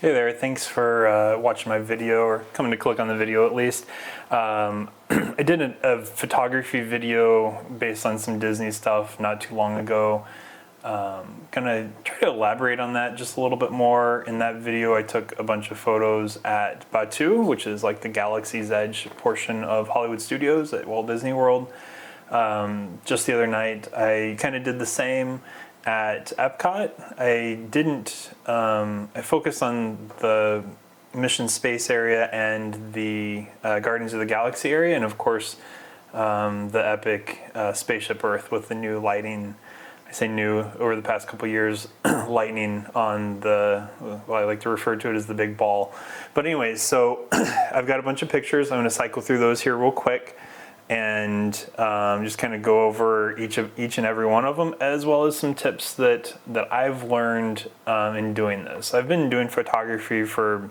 Hey there, thanks for watching my video, or coming to click on the video at least. I did a photography video based on some Disney stuff not too long ago. Gonna try to elaborate on that just a little bit more. In that video I took a bunch of photos at Batuu, which is like the Galaxy's Edge portion of Hollywood Studios at Walt Disney World. Just the other night I kind of did the same at EPCOT. I focused on the Mission Space area and the Guardians of the Galaxy area, and of course the epic Spaceship Earth with the new lighting. I say new, over the past couple years, lightning on the, well, I like to refer to it as the big ball. But anyways, so I've got a bunch of pictures. I'm going to cycle through those here real quick and just kind of go over each and every one of them, as well as some tips that I've learned in doing this. I've been doing photography for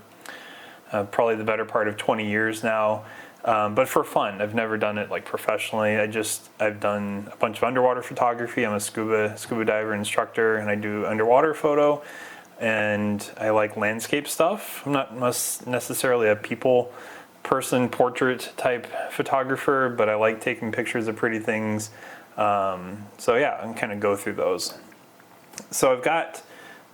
probably the better part of 20 years now, but for fun. I've never done it like professionally. I've done a bunch of underwater photography. I'm a scuba diver instructor, and I do underwater photo, and I like landscape stuff. I'm not necessarily a people person portrait type photographer, but I like taking pictures of pretty things. So yeah, I'm kind of go through those. So I've got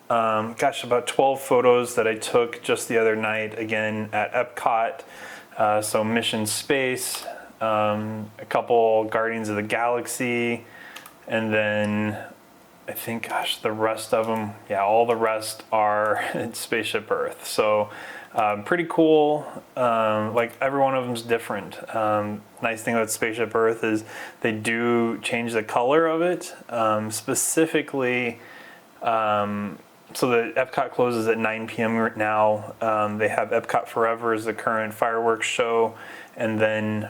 about 12 photos that I took just the other night, again at EPCOT. So Mission Space, a couple Guardians of the Galaxy, and then I think, the rest of them, yeah, all the rest are Spaceship Earth. So pretty cool. Like every one of them's different. Nice thing about Spaceship Earth is they do change the color of it. Specifically, so the Epcot closes at 9 p.m. right now. They have Epcot Forever as the current fireworks show, and then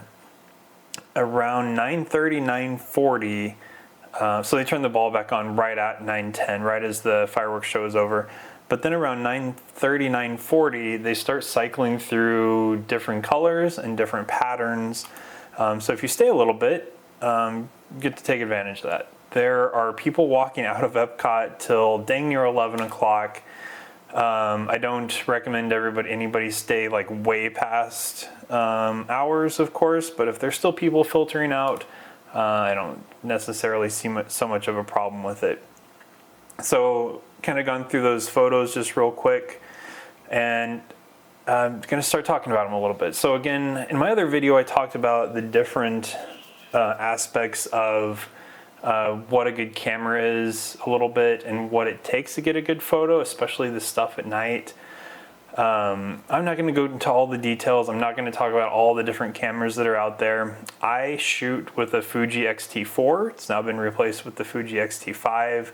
around 9:30, 9:40. So they turn the ball back on right at 9:10, right as the fireworks show is over. But then around 9:30, 9:40, they start cycling through different colors and different patterns. So if you stay a little bit, you get to take advantage of that. There are people walking out of Epcot till dang near 11 o'clock. I don't recommend anybody stay like way past hours, of course, but if there's still people filtering out, I don't necessarily see so much of a problem with it. So kind of gone through those photos just real quick, and I'm going to start talking about them a little bit. So again, in my other video I talked about the different aspects of what a good camera is a little bit, and what it takes to get a good photo, especially the stuff at night. I'm not going to go into all the details. I'm not going to talk about all the different cameras that are out there. I shoot with a Fuji X-T4. It's now been replaced with the Fuji X-T5.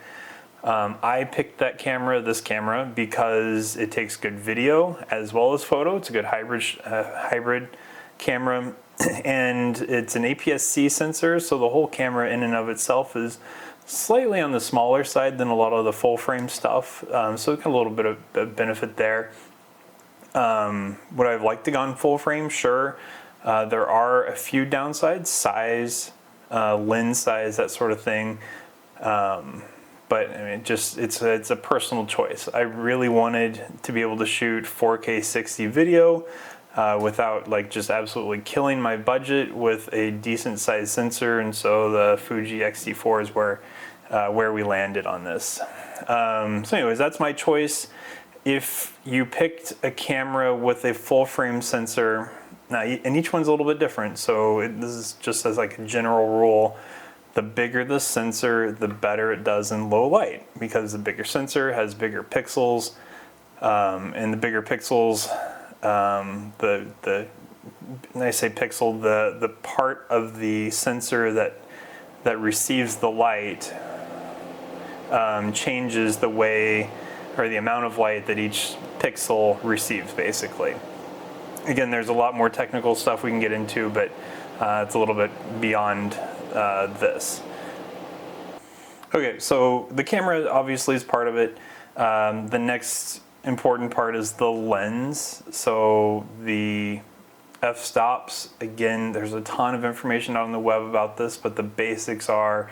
I picked this camera, because it takes good video as well as photo. It's a good hybrid camera, and it's an APS-C sensor, so the whole camera in and of itself is slightly on the smaller side than a lot of the full frame stuff. So kind of a little bit of benefit there. Would I have liked to gone full frame? Sure. There are a few downsides, size, lens size, that sort of thing. But I mean, it's a personal choice. I really wanted to be able to shoot 4K 60 video without like just absolutely killing my budget with a decent size sensor, and so the Fuji X-T4 is where we landed on this. So anyways, that's my choice. If you picked a camera with a full frame sensor, now, and each one's a little bit different, so this is just as like a general rule. The bigger the sensor, the better it does in low light, because the bigger sensor has bigger pixels, and the bigger pixels, when I say pixel, the part of the sensor that receives the light changes the way, or the amount of light that each pixel receives, basically. Again, there's a lot more technical stuff we can get into, but it's a little bit beyond this. Okay, so the camera obviously is part of it. The next important part is the lens. So the f-stops, again, there's a ton of information on the web about this, but the basics are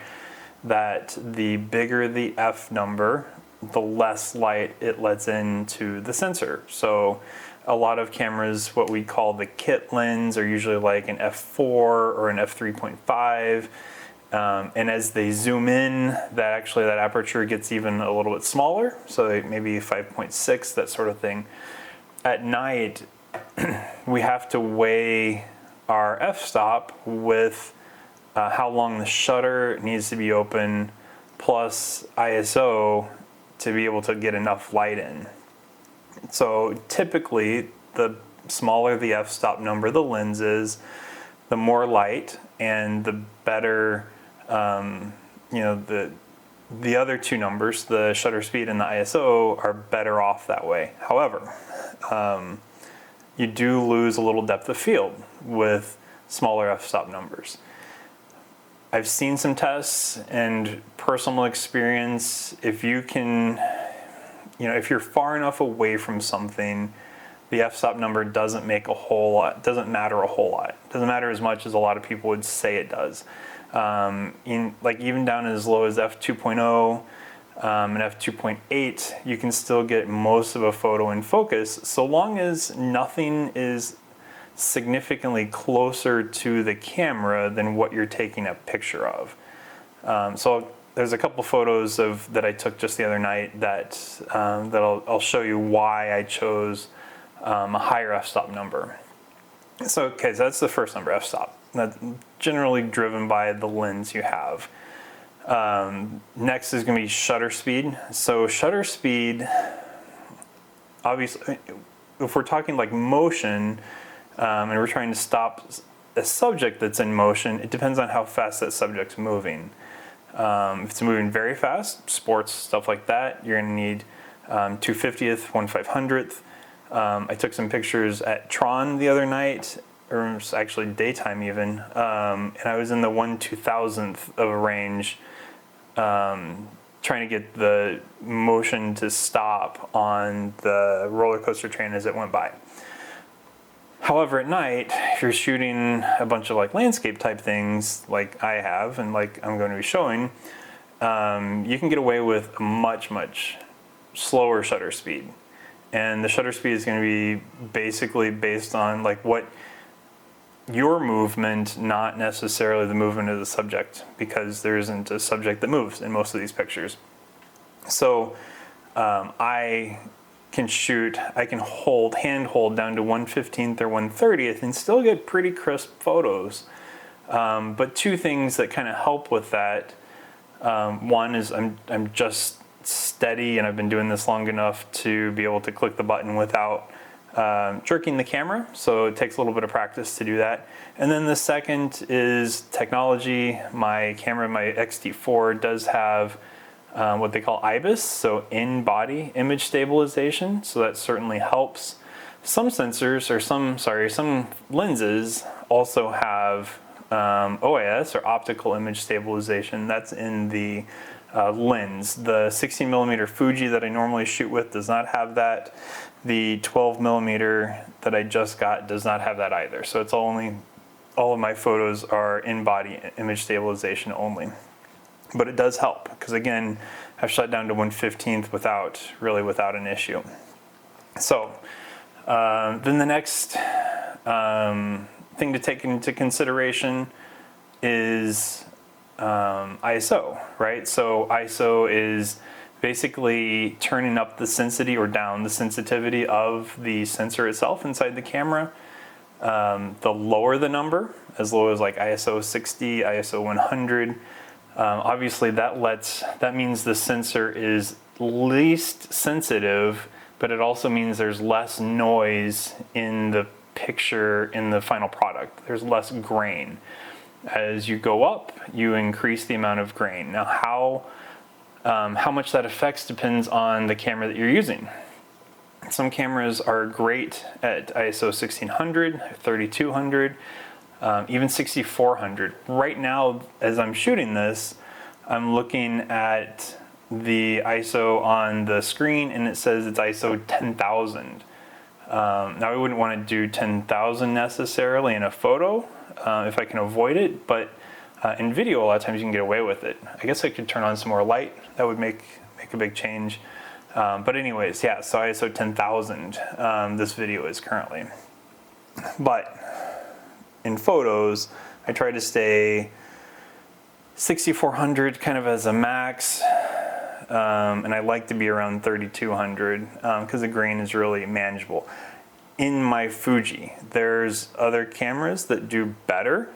that the bigger the f number, the less light it lets into the sensor. So a lot of cameras, what we call the kit lens, are usually like an f4 or an f3.5. And as they zoom in, that aperture gets even a little bit smaller, so maybe 5.6, that sort of thing. At night, we have to weigh our f-stop with how long the shutter needs to be open, plus ISO, to be able to get enough light in. So typically, the smaller the f-stop number the lens is, the more light, and the better, the other two numbers, the shutter speed and the ISO, are better off that way. However, you do lose a little depth of field with smaller f-stop numbers. I've seen some tests and personal experience. If you can, if you're far enough away from something, the f-stop number doesn't matter a whole lot. Doesn't matter as much as a lot of people would say it does. Even down as low as f2.0 and f2.8, you can still get most of a photo in focus, so long as nothing is significantly closer to the camera than what you're taking a picture of. So there's a couple photos that I took just the other night that I'll show you why I chose a higher f-stop number. So that's the first number, f-stop. That's generally driven by the lens you have. Next is going to be shutter speed. So shutter speed, obviously, if we're talking like motion, and we're trying to stop a subject that's in motion, it depends on how fast that subject's moving. If it's moving very fast, sports, stuff like that, you're going to need 2/50th, 1/500th. I took some pictures at Tron the other night, or it was actually daytime even, and I was in the 1/2000th of a range, trying to get the motion to stop on the roller coaster train as it went by. However, at night, if you're shooting a bunch of like landscape type things like I have and like I'm going to be showing, you can get away with a much, much slower shutter speed. And the shutter speed is going to be basically based on like what your movement, not necessarily the movement of the subject, because there isn't a subject that moves in most of these pictures. So I can hand hold down to 1/15th or 1/30th and still get pretty crisp photos. But two things that kind of help with that. One is I'm just steady, and I've been doing this long enough to be able to click the button without jerking the camera, so it takes a little bit of practice to do that. And then the second is technology. My camera, my X-T4, does have what they call IBIS, so in-body image stabilization, so that certainly helps. Some sensors, or some lenses also have OIS, or optical image stabilization. That's in the lens. The 16mm Fuji that I normally shoot with does not have that. The 12mm that I just got does not have that either. So it's all of my photos are in-body image stabilization only. But it does help, because again, I've shut down to 1/15th without an issue. So then the next thing to take into consideration is ISO, right? So ISO is basically turning up the sensitivity or down the sensitivity of the sensor itself inside the camera. The lower the number, as low as like ISO 60, ISO 100, obviously that means the sensor is least sensitive, but it also means there's less noise in the picture, in the final product. There's less grain. As you go up, you increase the amount of grain. Now how much that affects depends on the camera that you're using. Some cameras are great at ISO 1600, 3200, even 6400. Right now, as I'm shooting this, I'm looking at the ISO on the screen and it says it's ISO 10,000. Now I wouldn't want to do 10,000 necessarily in a photo if I can avoid it, but in video a lot of times you can get away with it. I guess I could turn on some more light. That would make make a big change. But anyways, yeah, so ISO 10,000, this video is currently. But in photos, I try to stay 6400 kind of as a max, and I like to be around 3200 because the grain is really manageable. In my Fuji, there's other cameras that do better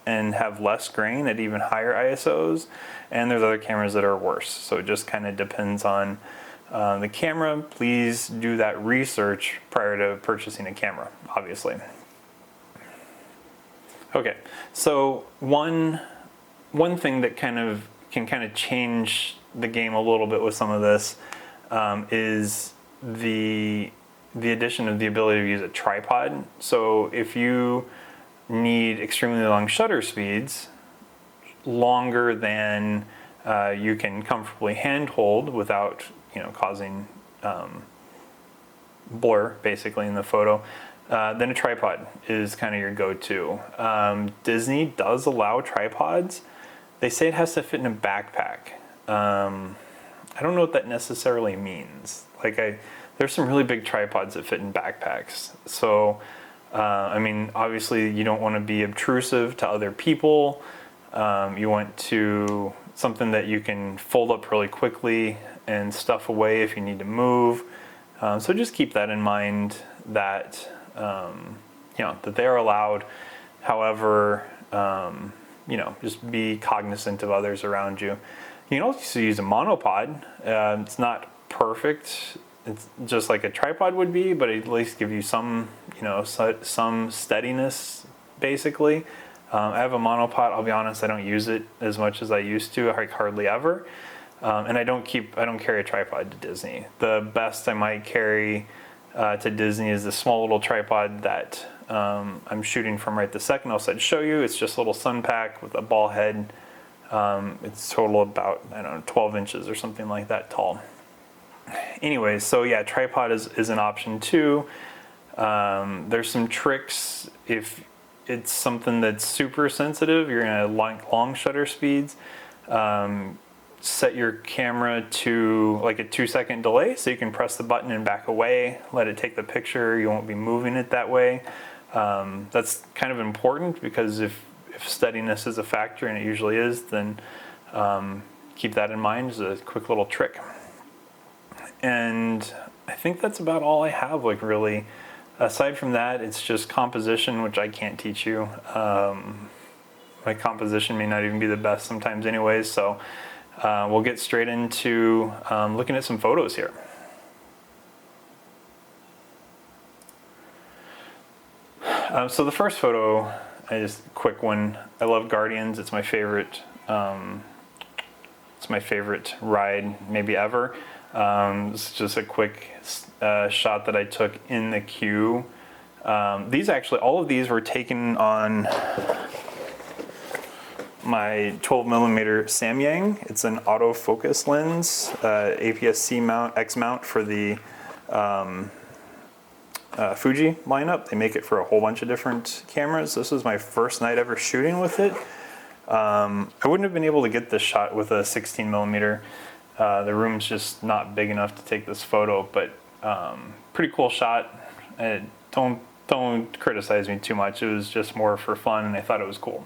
and have less grain at even higher ISOs, and there's other cameras that are worse. So it just kind of depends on the camera. Please do that research prior to purchasing a camera, obviously. Okay, so one thing that can change the game a little bit with some of this is the addition of the ability to use a tripod. So if you need extremely long shutter speeds, longer than you can comfortably handhold without causing blur basically in the photo, then a tripod is kind of your go-to. Disney does allow tripods. They say it has to fit in a backpack. I don't know what that necessarily means. There's some really big tripods that fit in backpacks. So, I mean, obviously you don't want to be obtrusive to other people. You want something that you can fold up really quickly and stuff away if you need to move. So just keep that in mind that, that they are allowed. However, just be cognizant of others around you. You can also use a monopod. It's not perfect. It's just like a tripod would be, but at least give you some, some steadiness, basically. I have a monopod. I'll be honest, I don't use it as much as I used to, like hardly ever. And I don't carry a tripod to Disney. The best I might carry to Disney is the small little tripod that I'm shooting from right this second. I'll show you. It's just a little sun pack with a ball head. It's total about, 12 inches or something like that tall. Anyways, so yeah, tripod is an option too. There's some tricks if it's something that's super sensitive. You're gonna long shutter speeds. Set your camera to like a 2-second delay so you can press the button and back away, let it take the picture. You won't be moving it that way. That's kind of important because if steadiness is a factor, and it usually is, then keep that in mind as a quick little trick. And I think that's about all I have, really. Aside from that, it's just composition, which I can't teach you. My composition may not even be the best sometimes anyways, so we'll get straight into looking at some photos here. So the first photo, just a quick one. I love Guardians. It's my favorite. It's my favorite ride maybe ever. It's just a quick shot that I took in the queue. All of these were taken on my 12mm Samyang. It's an autofocus lens, APS-C mount, X mount for the Fuji lineup. They make it for a whole bunch of different cameras. This was my first night ever shooting with it. I wouldn't have been able to get this shot with a 16mm. The room's just not big enough to take this photo, but pretty cool shot. Don't criticize me too much. It was just more for fun, and I thought it was cool.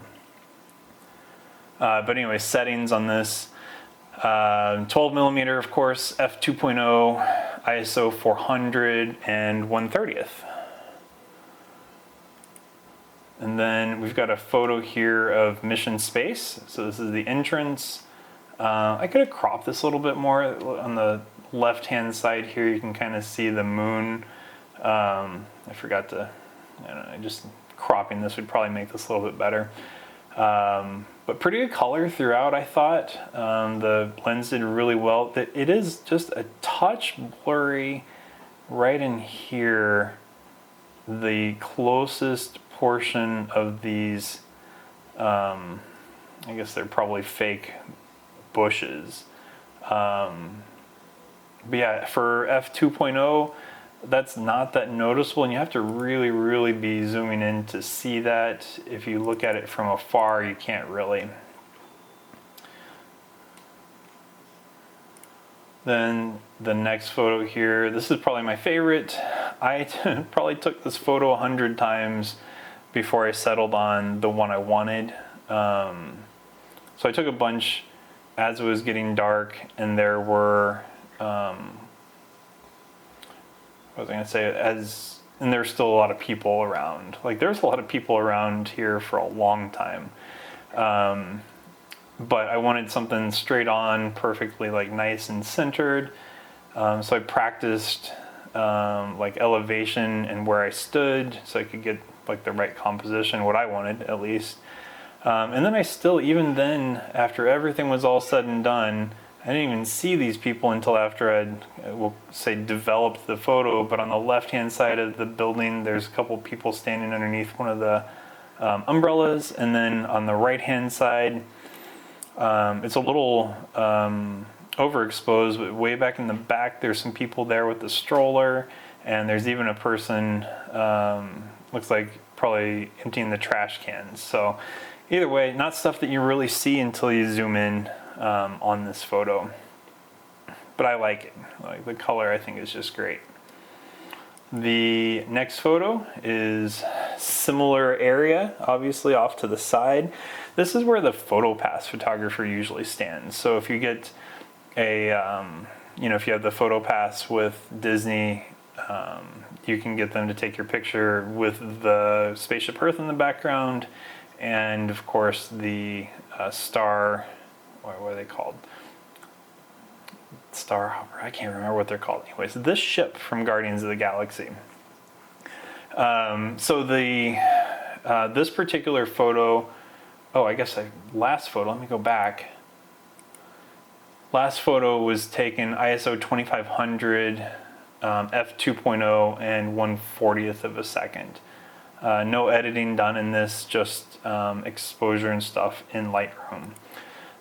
But anyway, settings on this. 12mm, of course, f2.0, ISO 400, and 1/30th. And then we've got a photo here of Mission Space. So this is the entrance. I could have cropped this a little bit more. On the left-hand side here, you can kind of see the moon. I forgot to, just cropping this would probably make this a little bit better. But pretty good color throughout, I thought. The lens did really well. It is just a touch blurry right in here. The closest portion of these, I guess they're probably fake bushes. But yeah, for f2.0, that's not that noticeable, and you have to really, really be zooming in to see that. If you look at it from afar, you can't really. Then the next photo here, this is probably my favorite. I probably took this photo 100 times before I settled on the one I wanted. So I took a bunch as it was getting dark, and there were, what was I gonna say, and there's still a lot of people around. Like, there's a lot of people around here for a long time. But I wanted something straight on, perfectly like nice and centered. So I practiced like elevation and where I stood so I could get like the right composition, what I wanted at least. And then I still, even then, after everything was all said and done, I didn't even see these people until after I'd, we'll say, developed the photo. But on the left-hand side of the building, there's a couple people standing underneath one of the umbrellas. And then on the right-hand side, it's a little overexposed, but way back in the back, there's some people there with the stroller. And there's even a person, looks like probably emptying the trash cans. So either way, not stuff that you really see until you zoom in on this photo. But I like it. Like, the color, I think, is just great. The next photo is similar area, obviously off to the side. This is where the PhotoPass photographer usually stands. So if you get a, if you have the PhotoPass with Disney, you can get them to take your picture with the Spaceship Earth in the background, and of course the star, what are they called? Star Hopper, I can't remember what they're called. Anyways, this ship from Guardians of the Galaxy. So the this particular photo, last photo, let me go back. Last photo was taken ISO 2500, f2.0 and 1/40th of a second. No editing done in this, just exposure and stuff in Lightroom.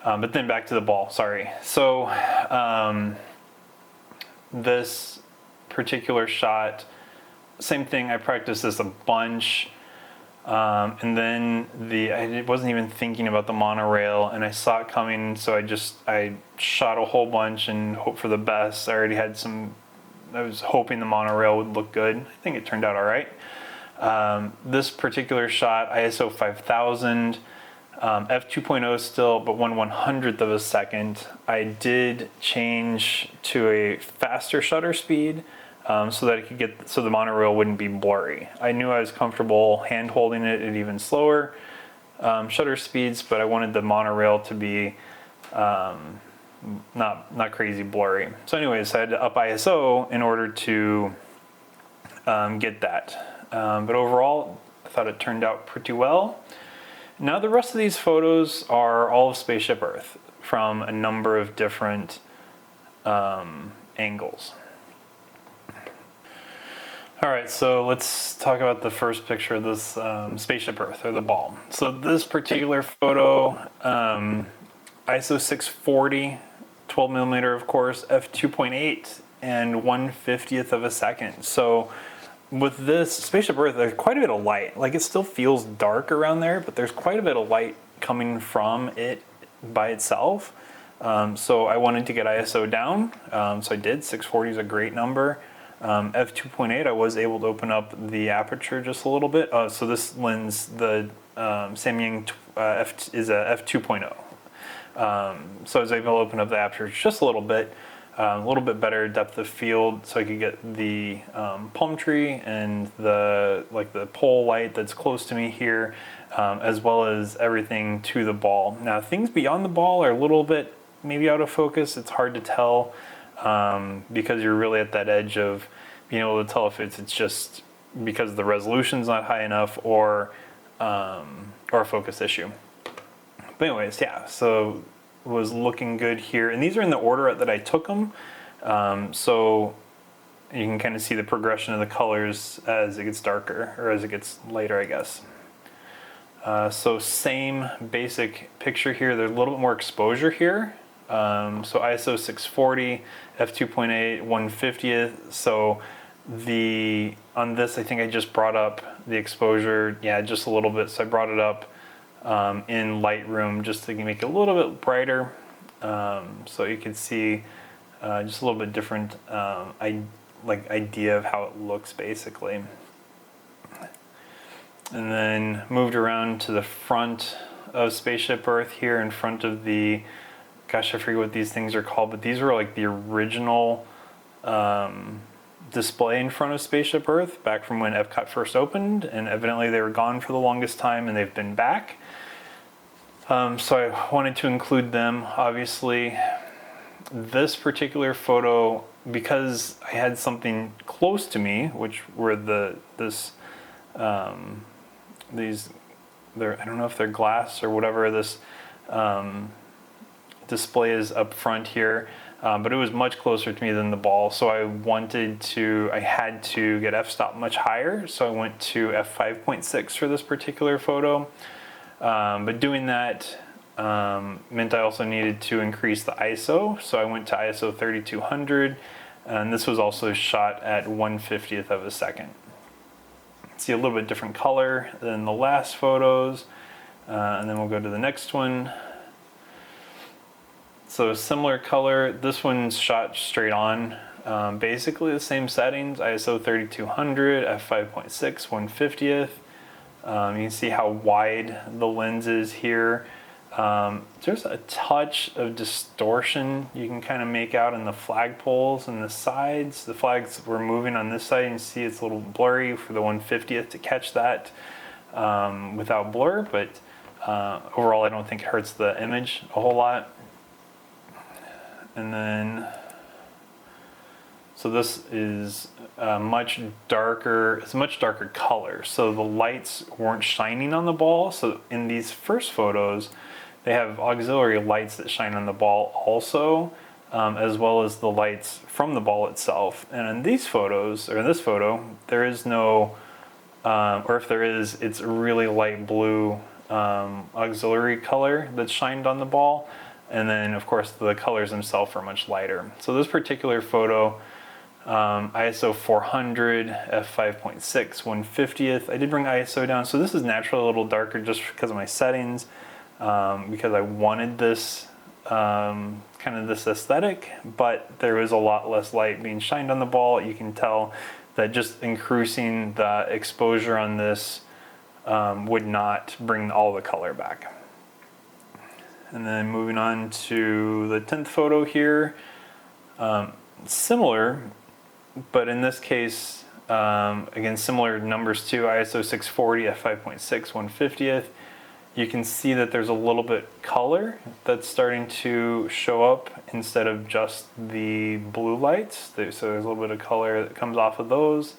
But then back to the ball, sorry. So this particular shot, same thing, I practiced this a bunch. And then I wasn't even thinking about the monorail, and I saw it coming, so I shot a whole bunch and hoped for the best. I was hoping the monorail would look good. I think it turned out all right. This particular shot, ISO 5000, f2.0 still, but 1/100th of a second. I did change to a faster shutter speed, so that so the monorail wouldn't be blurry. I knew I was comfortable hand holding it at even slower shutter speeds, but I wanted the monorail to be not crazy blurry. So anyways, I had to up ISO in order to get that. But overall, I thought it turned out pretty well. Now the rest of these photos are all of Spaceship Earth from a number of different angles. All right, so let's talk about the first picture of this Spaceship Earth, or the ball. So this particular photo, ISO 640, 12 millimeter, of course, f2.8, and 1/50th of a second. So with this Spaceship Earth, there's quite a bit of light. Like, it still feels dark around there, but there's quite a bit of light coming from it by itself. So I wanted to get ISO down, so I did. 640 is a great number. F2.8, I was able to open up the aperture just a little bit. So this lens, the Samyang is a f2.0. So I was able to open up the aperture just a little bit better depth of field, so I could get the palm tree and the pole light that's close to me here, as well as everything to the ball. Now, things beyond the ball are a little bit maybe out of focus. It's hard to tell because you're really at that edge of being able to tell if it's just because the resolution's not high enough or a focus issue. But anyways, yeah, so was looking good here, and these are in the order that I took them, so you can kind of see the progression of the colors as it gets darker, or as it gets lighter, I guess. So same basic picture here. There's a little bit more exposure here. So ISO 640, f2.8, 1/50th. So on this, I think I just brought up the exposure, just a little bit. So I brought it up in Lightroom just to make it a little bit brighter, so you can see just a little bit different idea of how it looks basically. And then moved around to the front of Spaceship Earth here in front of the, gosh, I forget what these things are called, but these were like the original display in front of Spaceship Earth back from when EPCOT first opened, and evidently they were gone for the longest time and they've been back. So I wanted to include them. Obviously, this particular photo, because I had something close to me, which were these, I don't know if they're glass or whatever this display is up front here, but it was much closer to me than the ball. So I had to get f-stop much higher. So I went to f5.6 for this particular photo. But doing that meant I also needed to increase the ISO. So I went to ISO 3200, and this was also shot at 1/50th of a second. See a little bit different color than the last photos, and then we'll go to the next one. So similar color, this one's shot straight on, basically the same settings, ISO 3200, f5.6, 1/50th. You can see how wide the lens is here. There's a touch of distortion you can kind of make out in the flagpoles and the sides. The flags were moving on this side, and you see it's a little blurry for the 1/50th to catch that without blur, but overall I don't think it hurts the image a whole lot. And then, so this is much darker, it's a much darker color. So the lights weren't shining on the ball. So in these first photos, they have auxiliary lights that shine on the ball also, as well as the lights from the ball itself. And in these photos, or in this photo, there is no, or if there is, it's a really light blue auxiliary color that's shined on the ball. And then of course the colors themselves are much lighter. So this particular photo, ISO 400, f5.6, 1/50th. I did bring ISO down, so this is naturally a little darker just because of my settings, because I wanted this kind of this aesthetic, but there was a lot less light being shined on the ball. You can tell that just increasing the exposure on this would not bring all the color back. And then moving on to the 10th photo here, similar, but in this case, again, similar numbers to ISO 640, f5.6, 1/50th. You can see that there's a little bit color that's starting to show up instead of just the blue lights. So there's a little bit of color that comes off of those.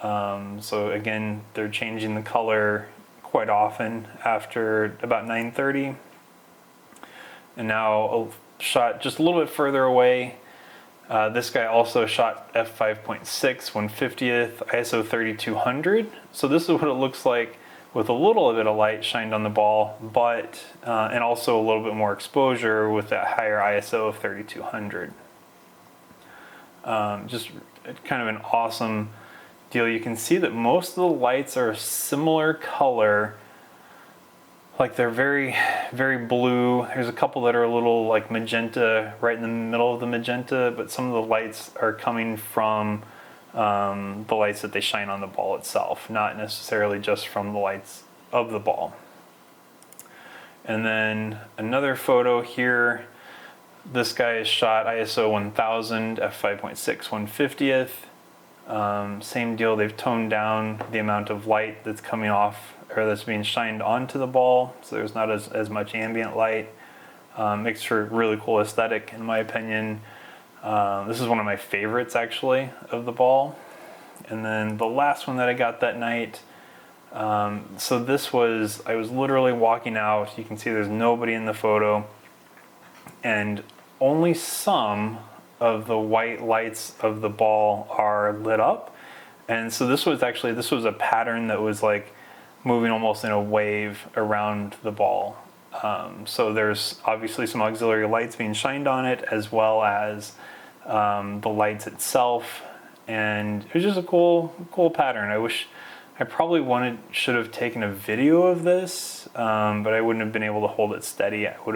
So again, they're changing the color quite often after about 9:30. And now a shot just a little bit further away. This guy also shot f5.6, 1/50th, ISO 3200. So this is what it looks like with a little bit of light shined on the ball, but and also a little bit more exposure with that higher ISO of 3200. Just kind of an awesome deal. You can see that most of the lights are a similar color. Like they're very, very blue. There's a couple that are a little like magenta right in the middle of the magenta, but some of the lights are coming from the lights that they shine on the ball itself, not necessarily just from the lights of the ball. And then another photo here. This guy is shot ISO 1000, f5.6, 1/50th. Same deal, they've toned down the amount of light that's coming off or that's being shined onto the ball, so there's not as much ambient light. Makes for a really cool aesthetic in my opinion. This is one of my favorites actually of the ball. And then the last one that I got that night, so this was, I was literally walking out, you can see there's nobody in the photo, and only some of the white lights of the ball are lit up. And so this was a pattern that was like moving almost in a wave around the ball. So there's obviously some auxiliary lights being shined on it, as well as the lights itself, and it was just a cool pattern. I probably should have taken a video of this, but I wouldn't have been able to hold it steady. I would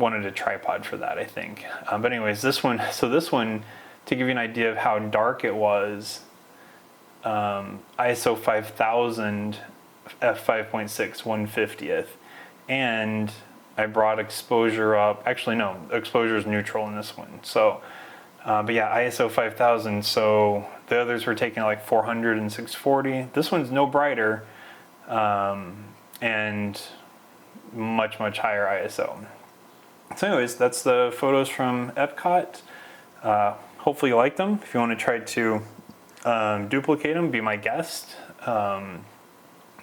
wanted a tripod for that, I think. But anyways, this one, to give you an idea of how dark it was, ISO 5000 f5.6 1/50th, and I brought exposure up. Actually, no, exposure is neutral in this one. So, but yeah, ISO 5000. So the others were taking like 400 and 640. This one's no brighter, and much higher ISO. So anyways, that's the photos from EPCOT. Hopefully you like them. If you want to try to duplicate them, be my guest.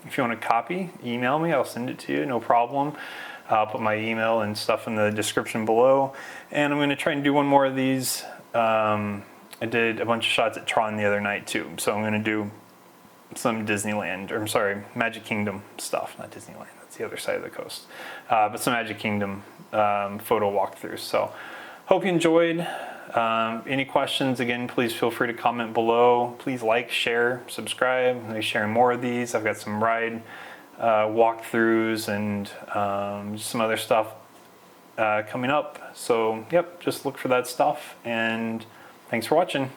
If you want to copy, email me, I'll send it to you, no problem. I'll put my email and stuff in the description below. And I'm going to try and do one more of these. I did a bunch of shots at Tron the other night too, so I'm going to do some Disneyland, or I'm sorry, Magic Kingdom stuff, not Disneyland, that's the other side of the coast. But some Magic Kingdom photo walkthroughs. So hope you enjoyed. Any questions, again, please feel free to comment below. Please like, share, subscribe. I'll be sharing more of these. I've got some ride walkthroughs and some other stuff coming up. So, yep, just look for that stuff. And thanks for watching.